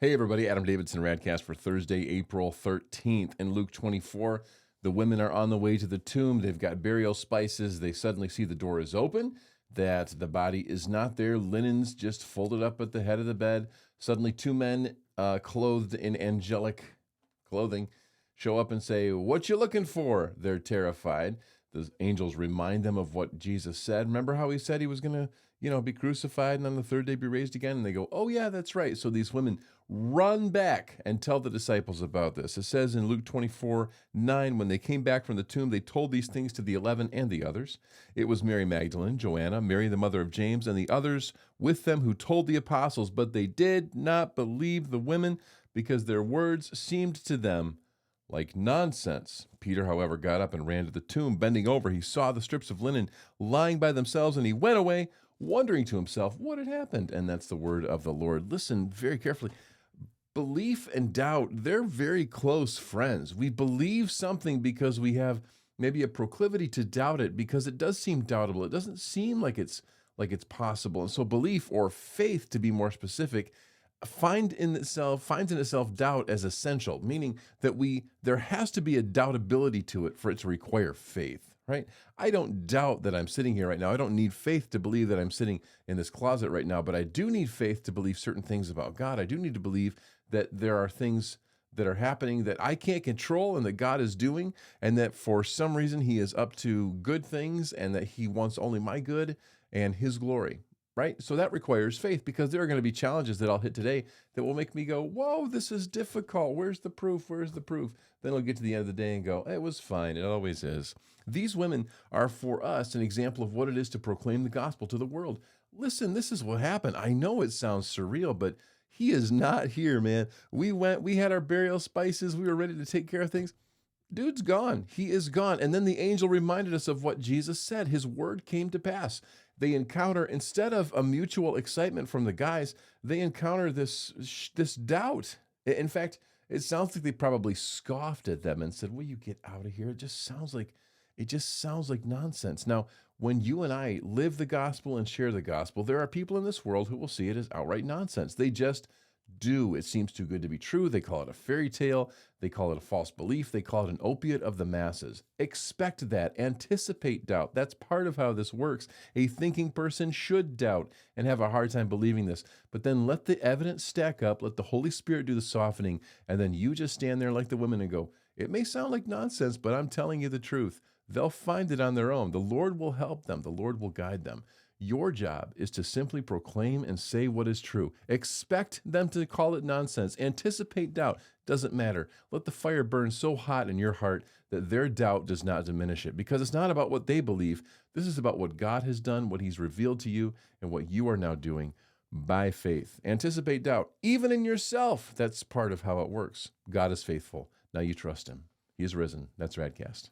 Hey everybody, Adam Davidson, RadCast for Thursday, April 13th. In Luke 24, the women are on the way to the tomb. They've got burial spices. They suddenly see the door is open, that the body is not there. Linens just folded up at the head of the bed. Suddenly two men clothed in angelic clothing show up and say, "What you looking for?" They're terrified. The angels remind them of what Jesus said. Remember how he said he was going to, be crucified and on the third day be raised again? And they go, "Oh yeah, that's right." So these women run back and tell the disciples about this. It says in Luke 24:9, when they came back from the tomb, they told these things to the 11 and the others. It was Mary Magdalene, Joanna, Mary the mother of James, and the others with them who told the apostles, but they did not believe the women because their words seemed to them like nonsense. Peter, however, got up and ran to the tomb. Bending over, he saw the strips of linen lying by themselves, and he went away, wondering to himself what had happened. And that's the word of the Lord. Listen very carefully. Belief and doubt, they're very close friends. We believe something because we have maybe a proclivity to doubt it because it does seem doubtable. It doesn't seem like it's possible. And so belief, or faith to be more specific, finds in itself doubt as essential, meaning that there has to be a doubtability to it for it to require faith, right? I don't doubt that I'm sitting here right now. I don't need faith to believe that I'm sitting in this closet right now, but I do need faith to believe certain things about God. I do need to believe that there are things that are happening that I can't control and that God is doing, and that for some reason he is up to good things and that he wants only my good and his glory. Right? So that requires faith, because there are going to be challenges that I'll hit today that will make me go, "Whoa, this is difficult. Where's the proof? Where's the proof?" Then I'll get to the end of the day and go, "It was fine. It always is." These women are for us an example of what it is to proclaim the gospel to the world. Listen, this is what happened. I know it sounds surreal, but he is not here, man. We had our burial spices. We were ready to take care of things. Dude's gone. He is gone. And then the angel reminded us of what Jesus said. His word came to pass. They encounter, instead of a mutual excitement from the guys, they encounter this doubt. In fact, it sounds like they probably scoffed at them and said, "Will you get out of here? It just sounds like nonsense." Now, when you and I live the gospel and share the gospel, there are people in this world who will see it as outright nonsense. They just do. It seems too good to be true. They call it a fairy tale. They call it a false belief. They call it an opiate of the masses. Expect that. Anticipate doubt. That's part of how this works. A thinking person should doubt and have a hard time believing this. But then let the evidence stack up. Let the Holy Spirit do the softening. And then you just stand there like the women and go, "It may sound like nonsense, but I'm telling you the truth." They'll find it on their own. The Lord will help them. The Lord will guide them. Your job is to simply proclaim and say what is true. Expect them to call it nonsense. Anticipate doubt. Doesn't matter. Let the fire burn so hot in your heart that their doubt does not diminish it. Because it's not about what they believe. This is about what God has done, what he's revealed to you, and what you are now doing by faith. Anticipate doubt. Even in yourself, that's part of how it works. God is faithful. Now you trust him. He is risen. That's RadCast.